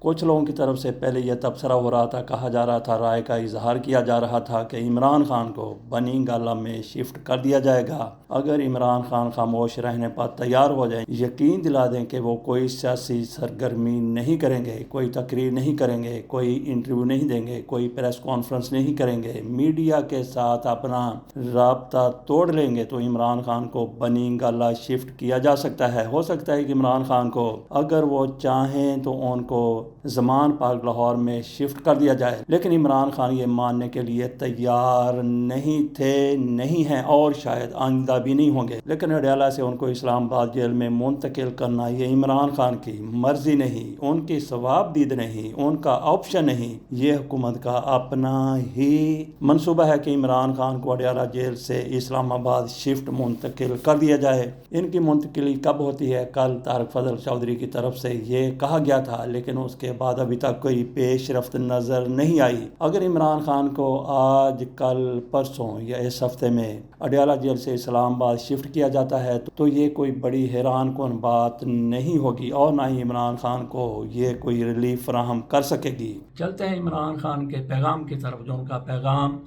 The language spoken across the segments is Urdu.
کچھ لوگوں کی طرف سے پہلے یہ تبصرہ ہو رہا تھا، کہا جا رہا تھا، رائے کا اظہار کیا جا رہا تھا کہ عمران خان کو بنی گالہ میں شفٹ کر دیا جائے گا اگر عمران خان خاموش رہنے پر تیار ہو جائیں، یقین دلا دیں کہ وہ کوئی سیاسی سرگرمی نہیں کریں گے، کوئی تقریر نہیں کریں گے، کوئی انٹرویو نہیں دیں گے، کوئی پریس کانفرنس نہیں کریں گے، میڈیا کے ساتھ اپنا رابطہ توڑ لیں گے تو عمران خان کو بنی گالہ شفٹ کیا جا سکتا ہے۔ ہو سکتا ہے کہ عمران خان کو اگر وہ چاہیں تو ان کو زمان پارک لاہور میں شفٹ کر دیا جائے، لیکن عمران خان یہ ماننے کے لیے تیار نہیں تھے، نہیں ہیں اور شاید آئندہ بھی نہیں ہوں گے۔ لیکن اڈیالہ سے ان کو اسلام آباد جیل میں منتقل کرنا یہ عمران خان کی مرضی نہیں، ان کی ثواب دید نہیں، ان کا آپشن نہیں، یہ حکومت کا اپنا ہی منصوبہ ہے کہ عمران خان کو اڈیالہ جیل سے اسلام آباد شفٹ منتقل کر دیا جائے۔ ان کی منتقلی کب ہوتی ہے؟ کل طارق فضل چودھری کی طرف سے یہ کہا گیا تھا، لیکن اس کے بعد ابھی تک کوئی پیش رفت نظر نہیں آئی۔ اگر عمران خان کو آج، کل، پرسوں یا اس ہفتے میں اڈیالہ جیل سے اسلام آباد شفٹ کیا جاتا ہے تو یہ کوئی بڑی حیران کن بات نہیں ہوگی اور نہ ہی عمران خان کو یہ کوئی ریلیف فراہم کر سکے گی۔ چلتے ہیں عمران خان کے پیغام کی طرف، جو ان کا پیغام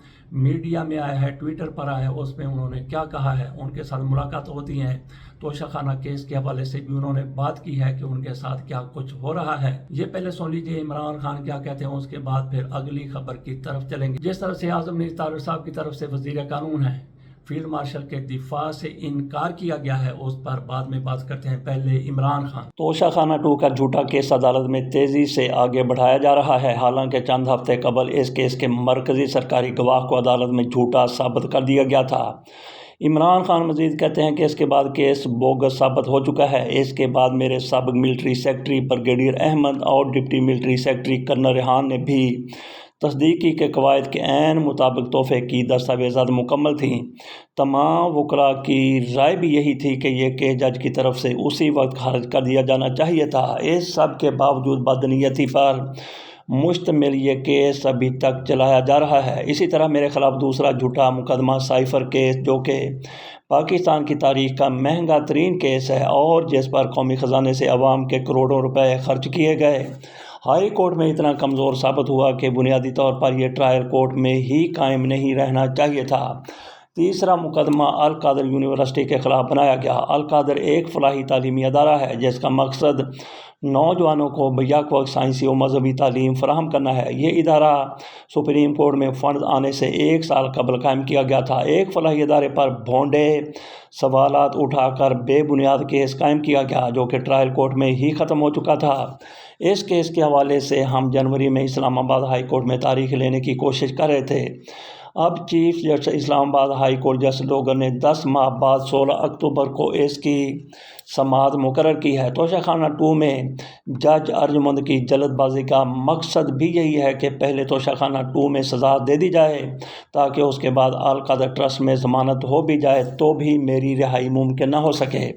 میڈیا میں آیا ہے، ٹویٹر پر آیا ہے، اس میں انہوں نے کیا کہا ہے۔ ان کے ساتھ ملاقات ہوتی ہیں، توشہ خانہ کیس کے حوالے سے بھی انہوں نے بات کی ہے کہ ان کے ساتھ کیا کچھ ہو رہا ہے۔ یہ پہلے سن لیجیے عمران خان کیا کہتے ہیں، اس کے بعد پھر اگلی خبر کی طرف چلیں گے۔ جس طرح سے اعظم نذیر طارق صاحب کی طرف سے وزیر قانون ہے، فیلڈ مارشل کے دفاع سے انکار کیا گیا ہے، اس پر بعد میں بات کرتے ہیں۔ پہلے عمران خان۔ توشہ خانہ 2 کا جھوٹا کیس عدالت میں تیزی سے آگے بڑھایا جا رہا ہے، حالانکہ چند ہفتے قبل اس کیس کے مرکزی سرکاری گواہ کو عدالت میں جھوٹا ثابت کر دیا گیا تھا۔ عمران خان مزید کہتے ہیں کہ اس کے بعد کیس بوگس ثابت ہو چکا ہے۔ اس کے بعد میرے سابق ملٹری سیکرٹری برگیڈیئر احمد اور deputy military secretary colonel Rehan نے بھی تصدیق کی کہ قواعد کے عین مطابق تحفے کی دستاویزات مکمل تھیں۔ تمام وکلاء کی رائے بھی یہی تھی کہ یہ کیس جج کی طرف سے اسی وقت خارج کر دیا جانا چاہیے تھا۔ اس سب کے باوجود بدنیتی پر مشتمل یہ کیس ابھی تک چلایا جا رہا ہے۔ اسی طرح میرے خلاف دوسرا جھوٹا مقدمہ سائفر کیس، جو کہ پاکستان کی تاریخ کا مہنگا ترین کیس ہے اور جس پر قومی خزانے سے عوام کے کروڑوں روپے خرچ کیے گئے، ہائی کورٹ میں اتنا کمزور ثابت ہوا کہ بنیادی طور پر یہ ٹرائل کورٹ میں ہی قائم نہیں رہنا چاہیے تھا۔ تیسرا مقدمہ القادر یونیورسٹی کے خلاف بنایا گیا۔ القادر ایک فلاحی تعلیمی ادارہ ہے جس کا مقصد نوجوانوں کو بیک وقت سائنسی و مذہبی تعلیم فراہم کرنا ہے۔ یہ ادارہ سپریم کورٹ میں فنڈز آنے سے 1 سال قبل قائم کیا گیا تھا۔ ایک فلاحی ادارے پر بھونڈے سوالات اٹھا کر بے بنیاد کیس قائم کیا گیا، جو کہ ٹرائل کورٹ میں ہی ختم ہو چکا تھا۔ اس کیس کے حوالے سے ہم جنوری میں اسلام آباد ہائی کورٹ میں تاریخ لینے کی کوشش کر رہے تھے۔ اب چیف جسٹس اسلام آباد ہائی کورٹ جسٹس لوگر نے 10 ماہ بعد 16 اکتوبر کو اس کی سماعت مقرر کی ہے۔ توشہ خانہ 2 میں جج ارجمند کی جلد بازی کا مقصد بھی یہی ہے کہ پہلے توشہ خانہ 2 میں سزا دے دی جائے تاکہ اس کے بعد القادر ٹرسٹ میں ضمانت ہو بھی جائے تو بھی میری رہائی ممکن نہ ہو سکے۔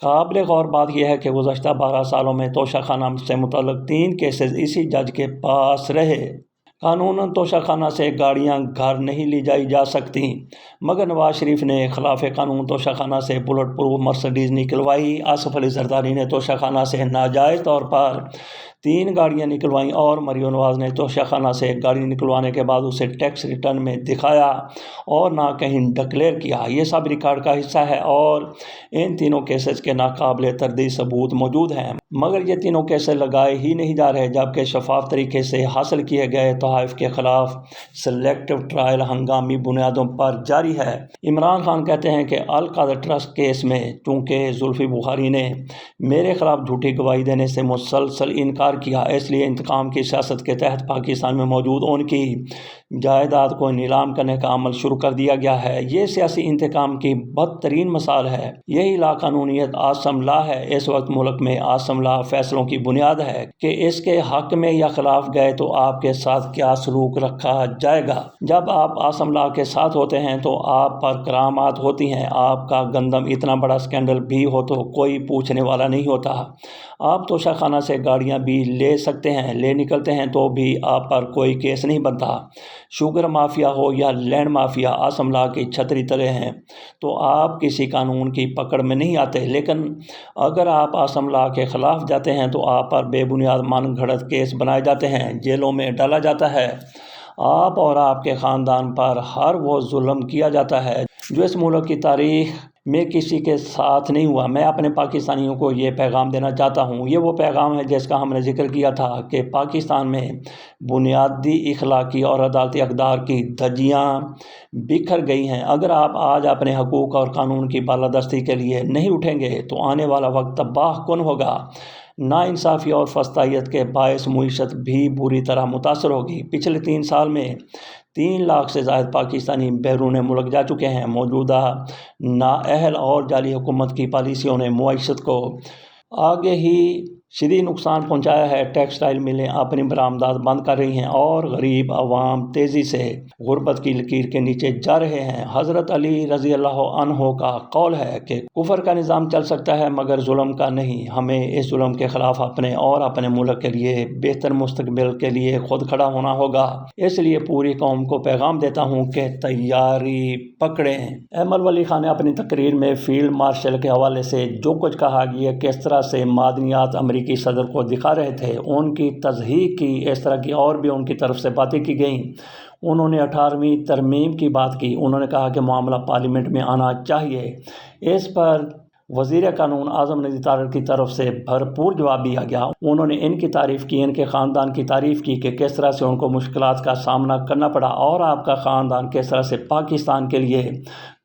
قابل غور بات یہ ہے کہ گزشتہ 12 سالوں میں توشہ خانہ سے متعلق 3 کیسز اسی جج کے پاس رہے۔ قانوناً توشہ خانہ سے گاڑیاں گھر نہیں لی جائی جا سکتی، مگر نواز شریف نے خلاف قانون توشہ خانہ سے Bullet proof Mercedes نکلوائی۔ Asif Ali Zardari نے توشہ خانہ سے ناجائز طور پر 3 گاڑیاں نکلوائیں اور مریم نواز نے توشہ خانہ سے ایک گاڑی نکلوانے کے بعد اسے ٹیکس ریٹرن میں دکھایا اور نہ کہیں ڈکلیئر کیا۔ یہ سب ریکارڈ کا حصہ ہے اور ان تینوں کیسز کے ناقابل تردید ثبوت موجود ہیں، مگر یہ تینوں کیسز لگائے ہی نہیں جا رہے، جبکہ شفاف طریقے سے حاصل کیے گئے تحائف کے خلاف سلیکٹو ٹرائل ہنگامی بنیادوں پر جاری ہے۔ عمران خان کہتے ہیں کہ القادر ٹرسٹ کیس میں چونکہ زلفی بخاری نے میرے خلاف جھوٹی گواہی دینے سے مسلسل انکار کیا، اس لیے انتقام کی سیاست کے تحت پاکستان میں موجود ان کی جائیداد کو نیلام کرنے کا عمل شروع کر دیا گیا ہے۔ یہ سیاسی انتقام کی بدترین مثال ہے۔ یہی لاقانونیت آسم لا ہے۔ اس وقت ملک میں آسم لا فیصلوں کی بنیاد ہے کہ اس کے حق میں یا خلاف گئے تو آپ کے ساتھ کیا سلوک رکھا جائے گا۔ جب آپ آسم لا کے ساتھ ہوتے ہیں تو آپ پر کرامات ہوتی ہیں۔ آپ کا گندم اتنا بڑا سکینڈل بھی ہو تو کوئی پوچھنے والا نہیں ہوتا۔ آپ توشہ خانہ سے گاڑیاں بھی لے نکلتے ہیں تو بھی آپ پر کوئی کیس نہیں بنتا۔ شوگر مافیا ہو یا لینڈ مافیا آسام لا کی چھتری تلے ہیں تو آپ کسی قانون کی پکڑ میں نہیں آتے، لیکن اگر آپ آسام لا کے خلاف جاتے ہیں تو آپ پر بے بنیاد من گھڑت کیس بنائے جاتے ہیں، جیلوں میں ڈالا جاتا ہے۔ آپ اور آپ کے خاندان پر ہر وہ ظلم کیا جاتا ہے جو اس ملک کی تاریخ میں کسی کے ساتھ نہیں ہوا۔ میں اپنے پاکستانیوں کو یہ پیغام دینا چاہتا ہوں، یہ وہ پیغام ہے جس کا ہم نے ذکر کیا تھا کہ پاکستان میں بنیادی اخلاقی اور عدالتی اقدار کی دھجیاں بکھر گئی ہیں۔ اگر آپ آج اپنے حقوق اور قانون کی بالادستی کے لیے نہیں اٹھیں گے تو آنے والا وقت تباہ کن ہوگا۔ ناانصافی اور فسطائیت کے باعث معیشت بھی بری طرح متاثر ہوگی۔ پچھلے 3 سال میں 3 لاکھ سے زائد پاکستانی بیرون ملک جا چکے ہیں۔ موجودہ نااہل اور جعلی حکومت کی پالیسیوں نے معیشت کو آگے ہی شدید نقصان پہنچایا ہے۔ ٹیکسٹائل ملیں اپنی برآمدات بند کر رہی ہیں اور غریب عوام تیزی سے غربت کی لکیر کے نیچے جا رہے ہیں۔ حضرت علی رضی اللہ عنہ کا قول ہے کہ کفر کا نظام چل سکتا ہے مگر ظلم کا نہیں۔ ہمیں اس ظلم کے خلاف اپنے اور اپنے ملک کے لیے بہتر مستقبل کے لیے خود کھڑا ہونا ہوگا۔ اس لیے پوری قوم کو پیغام دیتا ہوں کہ تیاری پکڑیں۔ ایمل ولی خان نے اپنی تقریر میں فیلڈ مارشل کے حوالے سے جو کچھ کہا گیا، کس طرح سے معدنیات امریکی صدر کو دکھا رہے تھے، ان کی تصحیح کی، اس طرح کی اور بھی ان کی طرف سے باتیں کی گئیں۔ انہوں نے 18ویں ترمیم کی بات کی۔ انہوں نے کہا کہ معاملہ پارلیمنٹ میں آنا چاہیے۔ اس پر وزیر قانون اعظم ندی تارڑ کی طرف سے بھرپور جواب دیا گیا۔ انہوں نے ان کی تعریف کی، ان کے خاندان کی تعریف کی کہ کس طرح سے ان کو مشکلات کا سامنا کرنا پڑا اور آپ کا خاندان کس طرح سے پاکستان کے لیے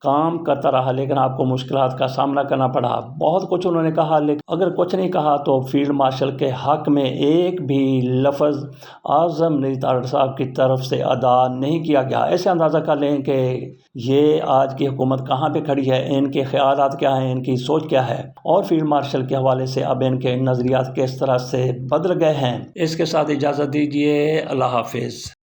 کام کرتا رہا، لیکن آپ کو مشکلات کا سامنا کرنا پڑا۔ بہت کچھ انہوں نے کہا، لیکن اگر کچھ نہیں کہا تو فیلڈ مارشل کے حق میں ایک بھی لفظ اعظم ندی تارڑ صاحب کی طرف سے ادا نہیں کیا گیا۔ ایسے اندازہ کر لیں کہ یہ آج کی حکومت کہاں پہ کھڑی ہے، ان کے خیالات کیا ہیں، ان کی سوچ کیا ہے، اور فیلڈ مارشل کے حوالے سے اب ان کے نظریات کس طرح سے بدل گئے ہیں۔ اس کے ساتھ اجازت دیجیے، اللہ حافظ۔